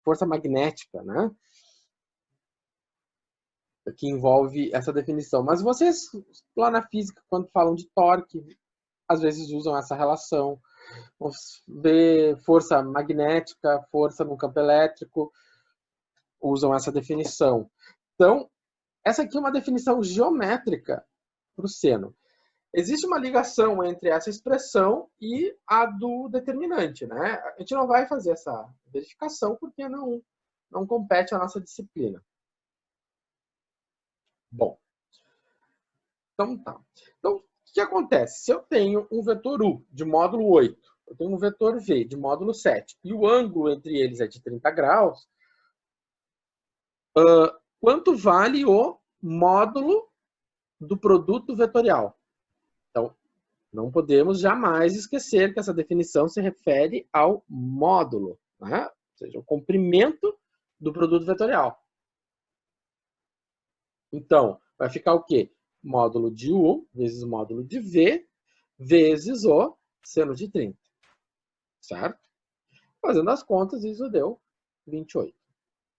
força magnética, né? Que envolve essa definição. Mas vocês, lá na física, quando falam de torque, às vezes usam essa relação. Vamos ver força magnética, força no campo elétrico, usam essa definição. Então, essa aqui é uma definição geométrica para o seno. Existe uma ligação entre essa expressão e a do determinante, né? A gente não vai fazer essa verificação porque não compete à nossa disciplina. Bom, então tá. Então, o que acontece? Se eu tenho um vetor U de módulo 8, eu tenho um vetor V de módulo 7, e o ângulo entre eles é de 30 graus, quanto vale o módulo do produto vetorial? Então, não podemos jamais esquecer que essa definição se refere ao módulo, né? Ou seja, o comprimento do produto vetorial. Então, vai ficar o quê? Módulo de U vezes módulo de V vezes o seno de 30. Certo? Fazendo as contas, isso deu 28.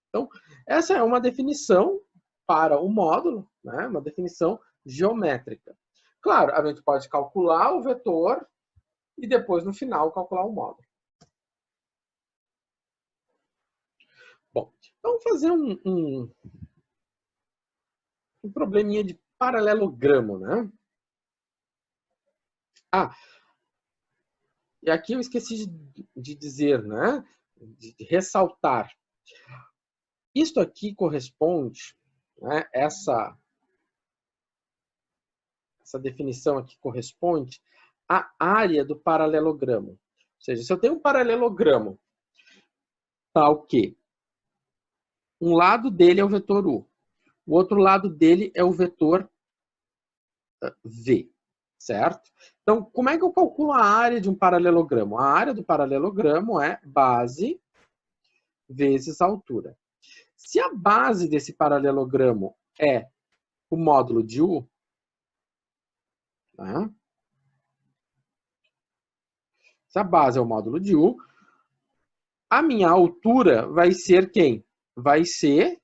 Então, essa é uma definição para o módulo, né? Uma definição geométrica. Claro, a gente pode calcular o vetor e depois, no final, calcular o módulo. Bom, então vamos fazer um probleminha de paralelogramo, né? Ah, e aqui eu esqueci de dizer, né? De ressaltar. Isto aqui corresponde, né? Essa definição aqui corresponde à área do paralelogramo. Ou seja, se eu tenho um paralelogramo, tá o quê? Um lado dele é o vetor U. O outro lado dele é o vetor V, certo? Então, como é que eu calculo a área de um paralelogramo? A área do paralelogramo é base vezes altura. Se a base desse paralelogramo é o módulo de U, né? Se a base é o módulo de U, a minha altura vai ser quem? Vai ser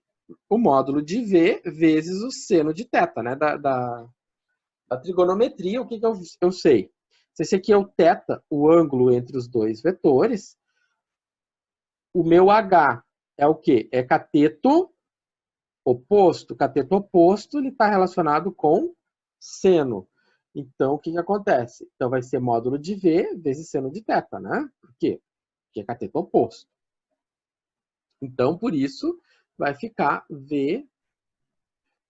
o módulo de V vezes o seno de θ, né? Da trigonometria, o que eu sei? Se esse aqui é o θ, o ângulo entre os dois vetores, o meu H é o quê? É cateto oposto. Cateto oposto ele está relacionado com seno. Então, o que acontece? Então, vai ser módulo de V vezes seno de θ, né? Por quê? Porque é cateto oposto. Então, por isso, vai ficar V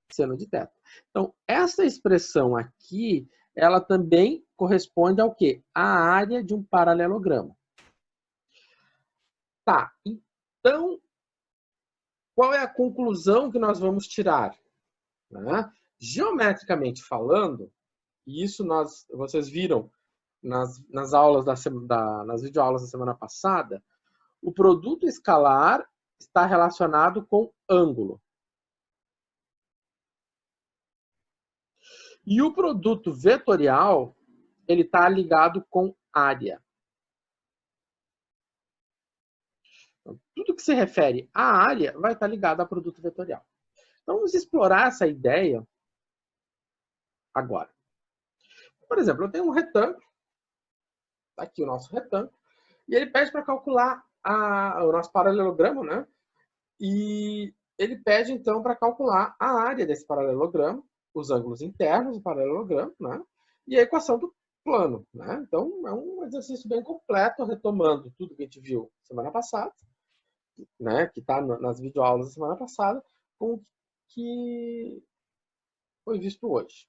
seno de θ. Então, essa expressão aqui, ela também corresponde ao quê? A área de um paralelogramo. Tá, então, qual é a conclusão que nós vamos tirar? Né? Geometricamente falando, e isso vocês viram nas aulas nas videoaulas da semana passada, o produto escalar está relacionado com ângulo. E o produto vetorial, ele está ligado com área. Então, tudo que se refere à área vai estar ligado a produto vetorial. Então, vamos explorar essa ideia agora. Por exemplo, eu tenho um retângulo, tá aqui o nosso retângulo, e ele pede para calcular o nosso paralelogramo, né? E ele pede, então, para calcular a área desse paralelogramo, os ângulos internos do paralelogramo, né? E a equação do plano, né? Então, é um exercício bem completo, retomando tudo que a gente viu semana passada, né? Que está nas videoaulas da semana passada, com o que foi visto hoje.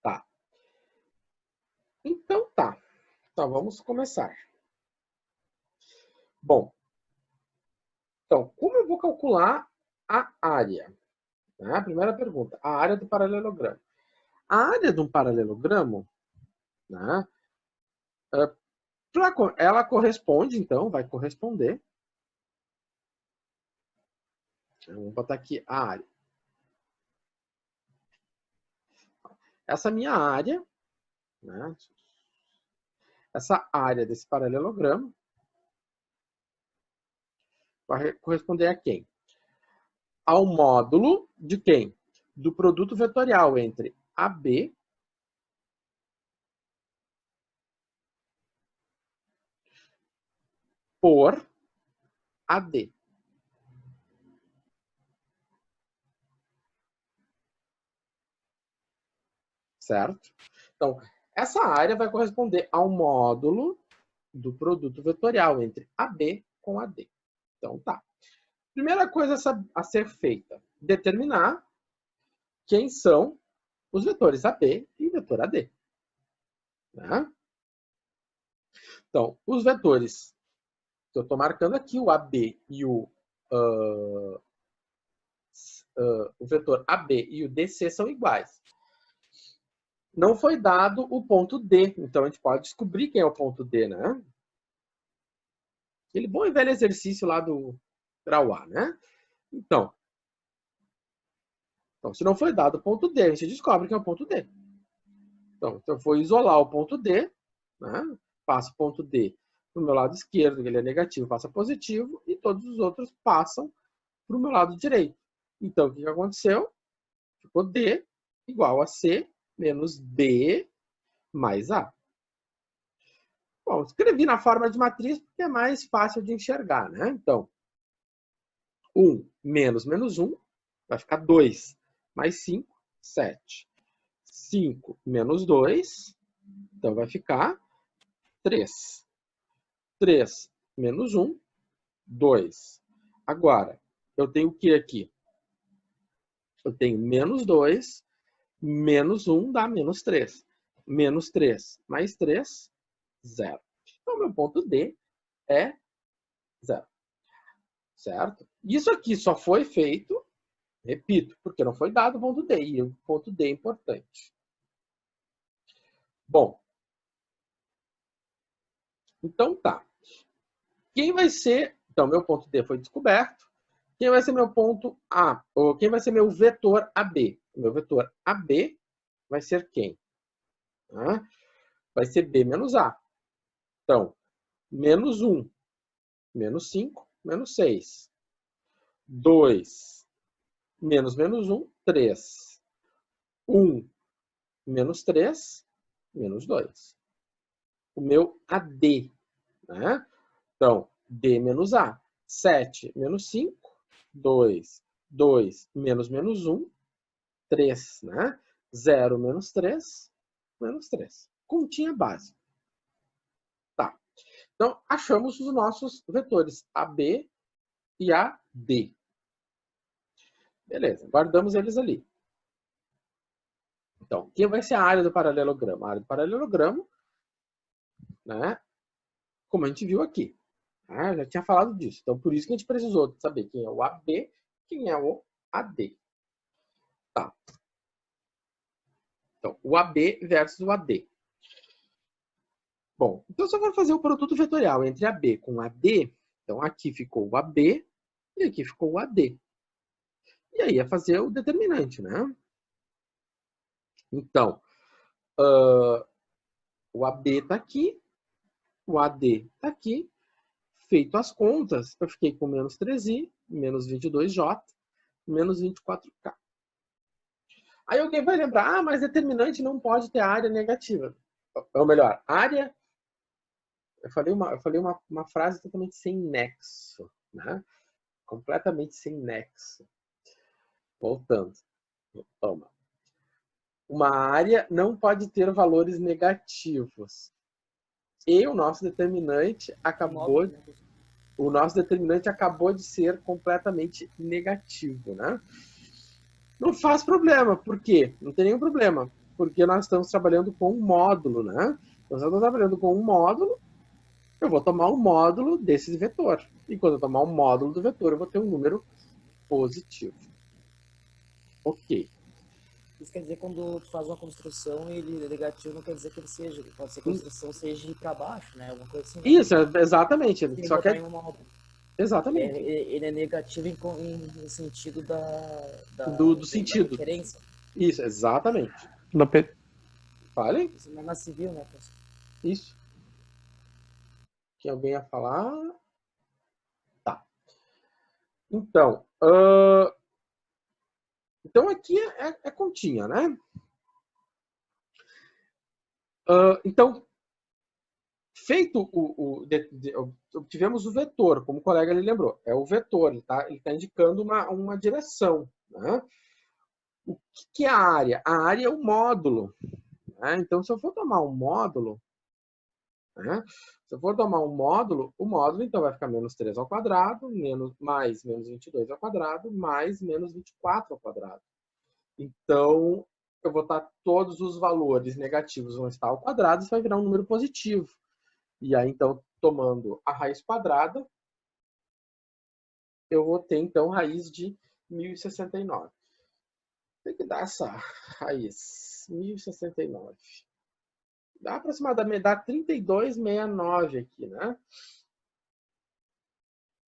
Tá. Então, tá. Então, vamos começar. Bom, então, como eu vou calcular a área? Né? A primeira pergunta, a área do paralelogramo. A área de um paralelogramo, né, ela corresponde, então, vai corresponder. Vou botar aqui a área. Essa minha área, né, essa área desse paralelogramo, vai corresponder a quem? Ao módulo de quem? Do produto vetorial entre AB por AD. Certo? Então, essa área vai corresponder ao módulo do produto vetorial entre AB com AD. Então, tá. Primeira coisa a ser feita, determinar quem são os vetores AB e o vetor AD. Né? Então, os vetores que eu estou marcando aqui, o AB e o vetor AB e o DC são iguais. Não foi dado o ponto D, então a gente pode descobrir quem é o ponto D, né? Aquele bom e velho exercício lá do grau A, né? Então, se não foi dado o ponto D, a gente descobre que é o ponto D. Então eu vou isolar o ponto D, né? Passo o ponto D para o meu lado esquerdo, que ele é negativo, passa positivo, e todos os outros passam para o meu lado direito. Então, o que aconteceu? Ficou D igual a C menos B mais A. Bom, escrevi na forma de matriz porque é mais fácil de enxergar, né? Então, 1 menos 1 vai ficar 2, mais 5, 7. 5 menos 2, então vai ficar 3. 3 menos 1, 2. Agora, eu tenho o que aqui? Eu tenho menos 2, menos 1 dá menos 3. Menos 3 mais 3, 0. Então, meu ponto D é 0. Certo? Isso aqui só foi feito, repito, porque não foi dado o ponto D, e o ponto D é importante. Bom, então tá. Quem vai ser... Então, meu ponto D foi descoberto. Quem vai ser meu ponto A? Ou quem vai ser meu vetor AB? Meu vetor AB vai ser quem? Vai ser B menos A. Então, menos 1, menos 5, menos 6. 2, menos 1, 3. 1, menos 3, menos 2. O meu AD. Né? Então, D menos A. 7 menos 5, 2. 2 menos 1, 3. Né? 0 menos 3, menos 3. Continha básica. Tá. Então, achamos os nossos vetores AB e AD. Beleza, guardamos eles ali. Então, quem vai ser a área do paralelogramo? A área do paralelogramo, né? Como a gente viu aqui. Eu já tinha falado disso. Então, por isso que a gente precisou saber quem é o AB, quem é o AD. Tá. Então, o AB versus o AD. Bom, então se eu for fazer o produto vetorial entre AB com AD, então aqui ficou o AB e aqui ficou o AD. E aí é fazer o determinante, né? Então, o AB está aqui, o AD está aqui. Feito as contas, eu fiquei com menos 3i, menos 22j, menos 24k. Aí alguém vai lembrar, mas determinante não pode ter área negativa. Ou melhor, área... Eu falei uma frase totalmente sem nexo, né? Completamente sem nexo. Voltando. Toma. Uma área não pode ter valores negativos. E o nosso determinante acabou de ser completamente negativo, né? Não faz problema. Por quê? Não tem nenhum problema. Porque nós estamos trabalhando com um módulo, né? Nós estamos trabalhando com um módulo, eu vou tomar um módulo desse vetor. E quando eu tomar um módulo do vetor, eu vou ter um número positivo. Ok. Isso quer dizer, quando tu faz uma construção, ele é negativo, não quer dizer que ele seja. Pode ser que a construção seja ir para baixo, né? Alguma coisa assim. Né? Isso, exatamente. Ele Só que em uma obra. Exatamente. Ele é negativo no sentido do sentido. Da referência. Isso, exatamente. Fale? Isso não é na civil, né? Isso. Que alguém ia falar? Tá. Então, então aqui é continha, né? Então, feito obtivemos o vetor, como o colega ele lembrou. É o vetor, ele tá indicando uma direção. Né? O que é a área? A área é o módulo. Né? Então, se eu for tomar um módulo, né? Se eu for tomar um módulo, o módulo então vai ficar menos 3 ao quadrado, mais menos 22 ao quadrado, mais menos 24 ao quadrado. Então, eu vou estar todos os valores negativos vão estar ao quadrado, isso vai virar um número positivo. E aí, então, tomando a raiz quadrada, eu vou ter, então, raiz de 1069. Tem que dar essa raiz, 1069. Dá aproximadamente, dá 3269 aqui, né?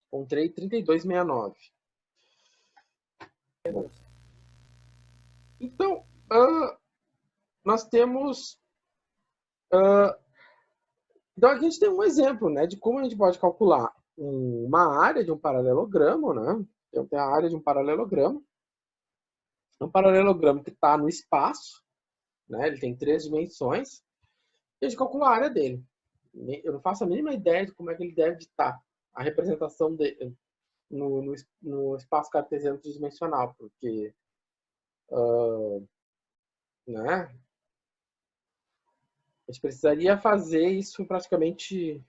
Encontrei 3269. Bom, então, nós temos... então, a gente tem um exemplo, né, de como a gente pode calcular uma área de um paralelogramo, né? Então, tem a área de um paralelogramo. É um paralelogramo que está no espaço, né? Ele tem 3 dimensões. E a gente calcula a área dele. Eu não faço a mínima ideia de como é que ele deve estar. A representação dele no espaço cartesiano tridimensional, porque né? A gente precisaria fazer isso praticamente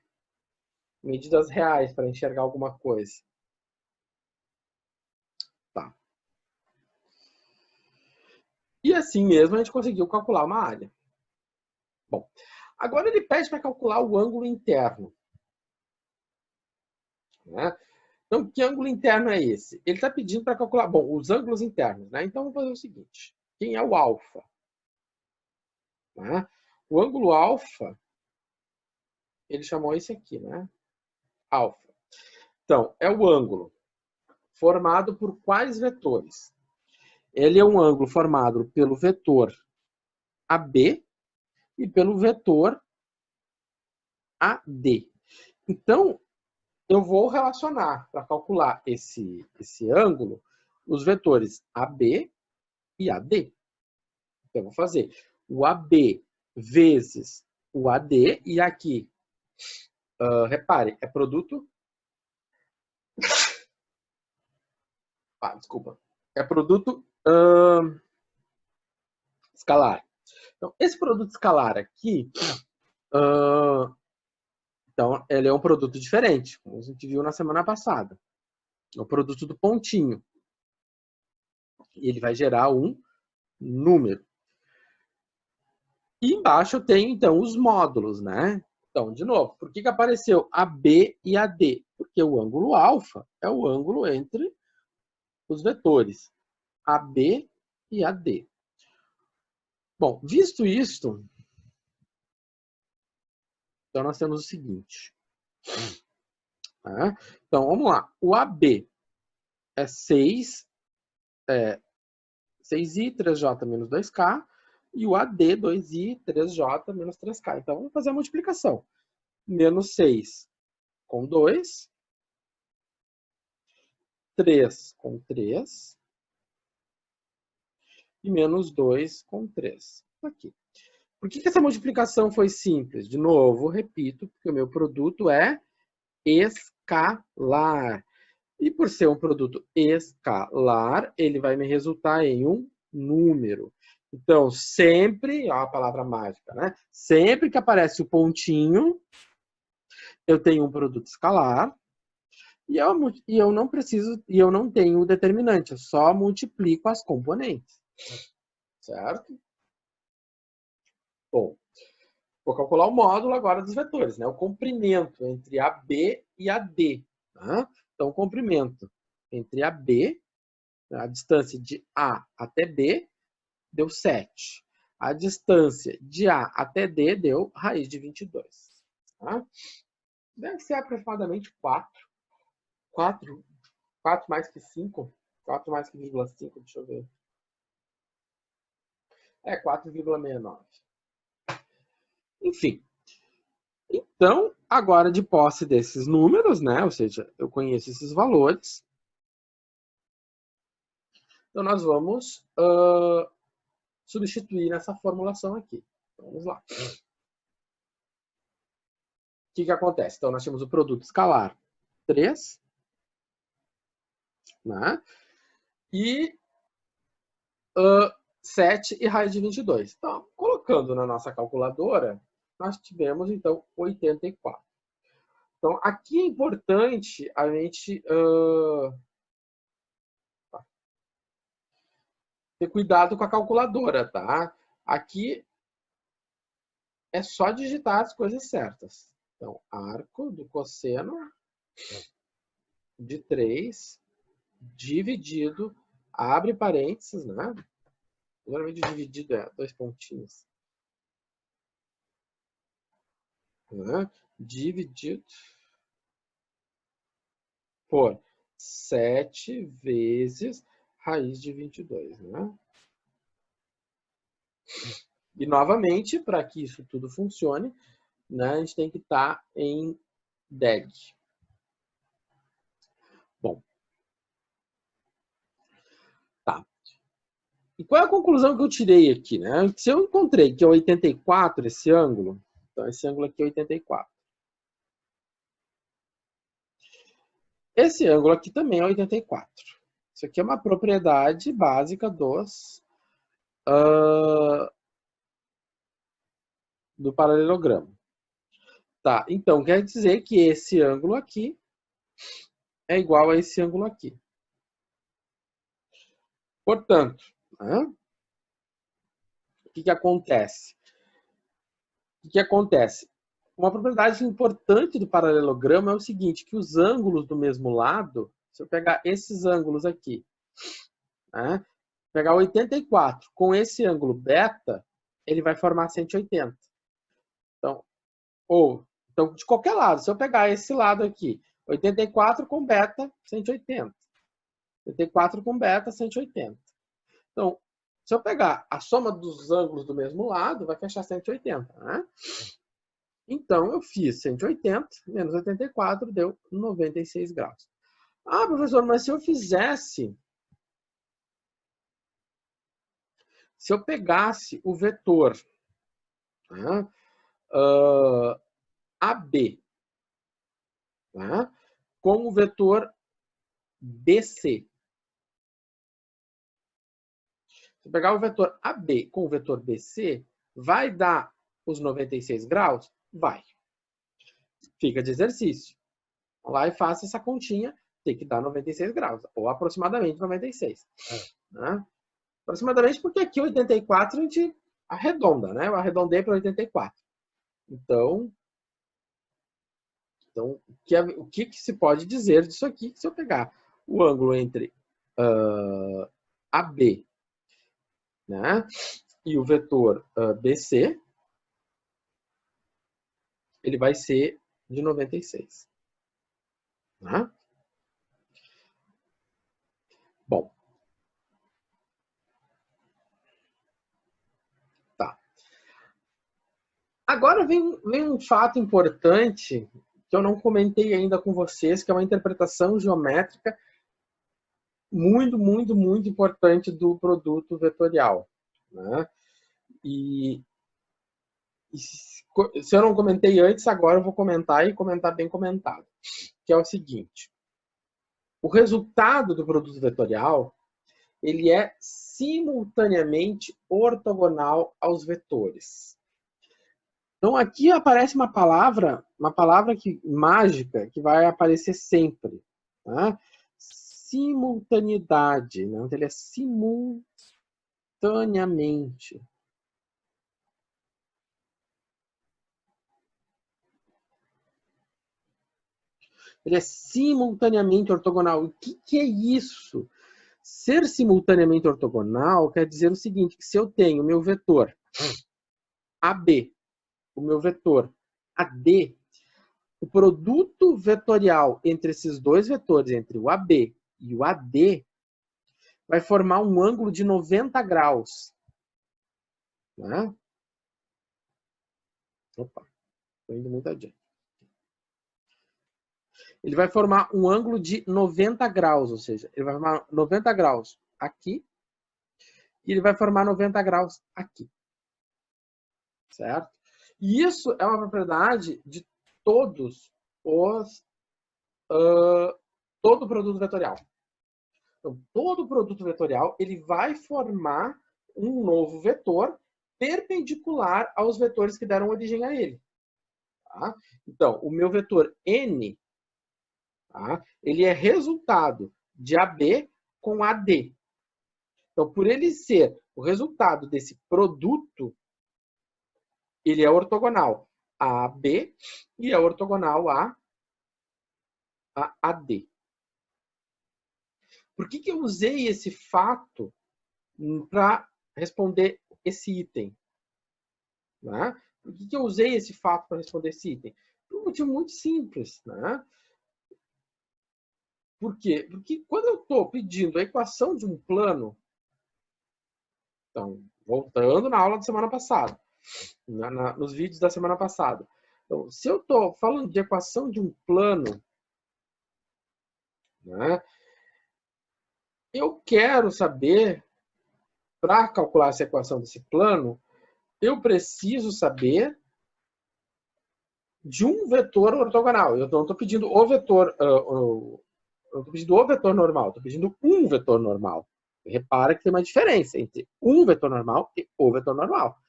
medidas reais para enxergar alguma coisa. Tá. E assim mesmo a gente conseguiu calcular uma área. Bom, agora ele pede para calcular o ângulo interno. Né? Então, que ângulo interno é esse? Ele está pedindo para calcular, bom, os ângulos internos. Né? Então, vamos fazer o seguinte. Quem é o alfa? Né? O ângulo alfa, ele chamou esse aqui, né? Alfa. Então, é o ângulo formado por quais vetores? Ele é um ângulo formado pelo vetor AB e pelo vetor AD. Então, eu vou relacionar, para calcular esse ângulo, os vetores AB e AD. Então, eu vou fazer o AB vezes o AD, e aqui, repare, é produto... desculpa. É produto escalar. Então, esse produto escalar aqui, então, ele é um produto diferente, como a gente viu na semana passada. É o produto do pontinho. E ele vai gerar um número. E embaixo eu tenho, então, os módulos, né? Então, de novo, por que apareceu AB e AD? Porque o ângulo alfa é o ângulo entre os vetores AB e AD. Bom, visto isto, então nós temos o seguinte. Tá? Então, vamos lá. O AB é 6i 3j menos 2k, e o AD 2i 3j menos 3k. Então, vamos fazer a multiplicação. Menos 6 com 2, 3 com 3, e menos 2 com 3. Aqui. Por que essa multiplicação foi simples? De novo, repito, porque o meu produto é escalar. E por ser um produto escalar, ele vai me resultar em um número. Então, sempre, ó, a palavra mágica, né? Sempre que aparece o pontinho, eu tenho um produto escalar, e eu não preciso, e eu não tenho o determinante, eu só multiplico as componentes. Certo? Bom, vou calcular o módulo agora dos vetores, né? O comprimento entre AB e AD. Tá? Então, o comprimento entre AB, a distância de A até B, deu 7. A distância de A até D deu raiz de 22. Tá? Deve ser aproximadamente 4. 4 mais que 5. 4 mais que 0,5, deixa eu ver. É 4,69. Enfim. Então, agora de posse desses números, né? Ou seja, eu conheço esses valores, Então, nós vamos substituir nessa formulação aqui. Então, vamos lá. O que acontece? Então, nós temos o produto escalar 3, né? E 7 e raiz de 22. Então, colocando na nossa calculadora, nós tivemos, então, 84. Então, aqui é importante a gente ter cuidado com a calculadora, tá? Aqui é só digitar as coisas certas. Então, arco do cosseno de 3 dividido, abre parênteses, né? Geralmente dividido é 2 pontinhos. Né? Dividido por 7 vezes raiz de 22, né? E, novamente, para que isso tudo funcione, né, a gente tem que estar em DEG. Bom. Tá. E qual é a conclusão que eu tirei aqui, né? Se eu encontrei que é 84 esse ângulo, então esse ângulo aqui é 84. Esse ângulo aqui também é 84. Isso aqui é uma propriedade básica do paralelogramo. Tá, então quer dizer que esse ângulo aqui é igual a esse ângulo aqui. Portanto, né, o que acontece? O que acontece? Uma propriedade importante do paralelogramo é o seguinte, que os ângulos do mesmo lado, se eu pegar esses ângulos aqui, né, pegar 84 com esse ângulo beta, ele vai formar 180. Então, de qualquer lado, se eu pegar esse lado aqui, 84 com beta, 180. 84 com beta, 180. Então, se eu pegar a soma dos ângulos do mesmo lado, vai fechar 180, né? Então, eu fiz 180 menos 84, deu 96 graus. Ah, professor, mas se eu fizesse... Se eu pegasse o vetor, né, AB, né, com o vetor BC. Se eu pegar o vetor AB com o vetor BC, vai dar os 96 graus? Vai. Fica de exercício. Vamos lá e faça essa continha, tem que dar 96 graus, ou aproximadamente 96. Né? Aproximadamente porque aqui 84 a gente arredonda, né? Eu arredondei para 84. Então o que se pode dizer disso aqui? Se eu pegar o ângulo entre AB, né, e o vetor BC, ele vai ser de 96. Né? Bom. Tá. Agora vem um fato importante que eu não comentei ainda com vocês, que é uma interpretação geométrica muito, muito, muito importante do produto vetorial. Né? E se eu não comentei antes, agora eu vou comentar e comentar bem comentado. Que é o seguinte. O resultado do produto vetorial, ele é simultaneamente ortogonal aos vetores. Então aqui aparece uma palavra mágica que vai aparecer sempre. Tá? Simultaneidade. Né? Ele é simultaneamente. Ele é simultaneamente ortogonal. O que é isso? Ser simultaneamente ortogonal quer dizer o seguinte, que se eu tenho o meu vetor AB, o meu vetor AD, o produto vetorial entre esses dois vetores, entre o AB e o AD, vai formar um ângulo de 90 graus. Né? Opa, estou indo muito adiante. Ele vai formar um ângulo de 90 graus, ou seja, ele vai formar 90 graus aqui, e ele vai formar 90 graus aqui. Certo? E isso é uma propriedade de todos os todo produto vetorial. Então, todo produto vetorial ele vai formar um novo vetor perpendicular aos vetores que deram origem a ele. Tá? Então, o meu vetor n, tá? Ele é resultado de AB com AD. Então, por ele ser o resultado desse produto, ele é ortogonal a AB e é ortogonal a AD. Por que eu usei esse fato para responder esse item? Né? Por que eu usei esse fato para responder esse item? Por um motivo muito simples. Né? Por quê? Porque quando eu estou pedindo a equação de um plano, então, voltando na aula da semana passada, nos vídeos da semana passada. Então, se eu estou falando de equação de um plano, né, eu quero saber, para calcular essa equação desse plano, eu preciso saber de um vetor ortogonal. Eu não estou pedindo o vetor, eu estou pedindo o vetor normal, estou pedindo um vetor normal. Repara que tem uma diferença entre um vetor normal e o vetor normal.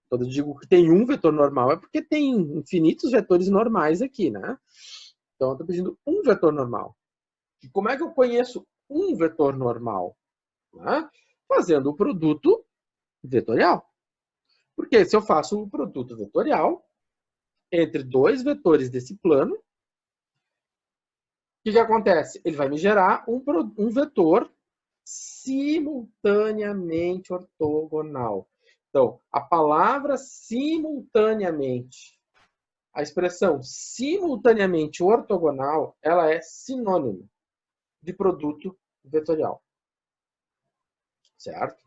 Quando eu digo que tem um vetor normal, é porque tem infinitos vetores normais aqui, né? Então, eu estou pedindo um vetor normal. E como é que eu conheço um vetor normal? Né? Fazendo o produto vetorial. Porque se eu faço o produto vetorial entre dois vetores desse plano, o que acontece? Ele vai me gerar um vetor simultaneamente ortogonal. Então, a palavra simultaneamente, a expressão simultaneamente ortogonal, ela é sinônimo de produto vetorial. Certo?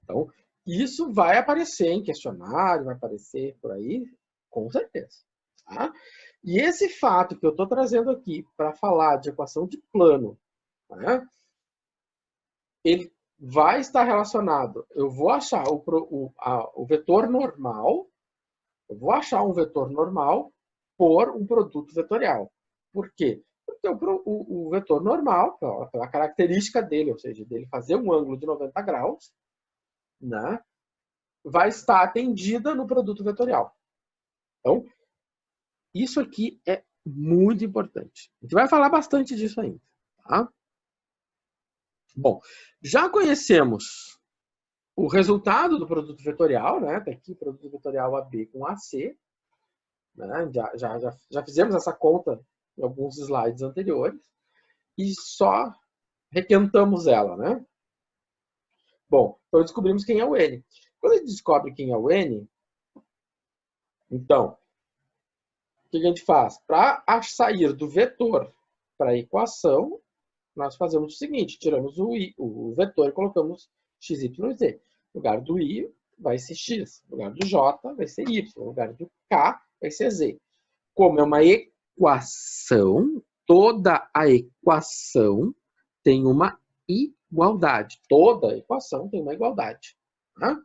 Então, isso vai aparecer em questionário, vai aparecer por aí, com certeza. Tá? E esse fato que eu estou trazendo aqui para falar de equação de plano, né, ele vai estar relacionado. Eu vou achar o vetor normal, eu vou achar um vetor normal por um produto vetorial. Por quê? Porque o vetor normal, pela característica dele, ou seja, dele fazer um ângulo de 90 graus, né, vai estar atendida no produto vetorial. Então, isso aqui é muito importante. A gente vai falar bastante disso ainda. Tá? Bom, já conhecemos o resultado do produto vetorial, né? Tá aqui, produto vetorial AB com AC. Né? Já fizemos essa conta em alguns slides anteriores. E só requentamos ela, né? Bom, então descobrimos quem é o N. Quando a gente descobre quem é o N, então, o que a gente faz? Para sair do vetor para a equação, nós fazemos o seguinte, tiramos o vetor e colocamos x, y e z. No lugar do i vai ser x, no lugar do j vai ser y, no lugar do k vai ser z. Como é uma equação, toda a equação tem uma igualdade. Toda equação tem uma igualdade. Tá?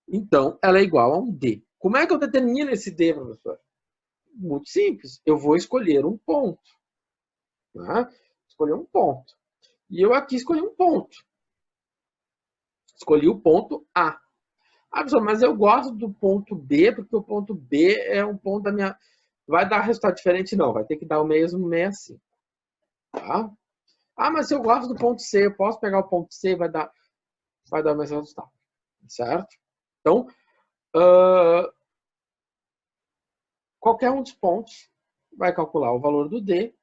Então, ela é igual a um D. Como é que eu determino esse D, professor? Muito simples. Eu vou escolher um ponto. Tá? Escolher um ponto. E eu aqui escolhi um ponto. Escolhi o ponto A. Ah, professor, mas eu gosto do ponto B, porque o ponto B é um ponto da minha... Vai dar resultado diferente? Não, vai ter que dar o mesmo 65. Tá? Ah, mas se eu gosto do ponto C, eu posso pegar o ponto C, vai dar o mesmo resultado. Certo? Então, qualquer um dos pontos vai calcular o valor do D.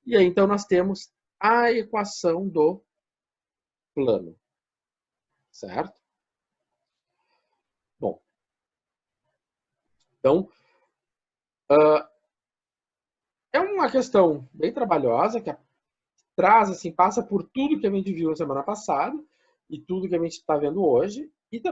E aí, então, nós temos a equação do plano. Certo? Bom. Então, é uma questão bem trabalhosa, que traz, assim, passa por tudo que a gente viu na semana passada e tudo que a gente está vendo hoje.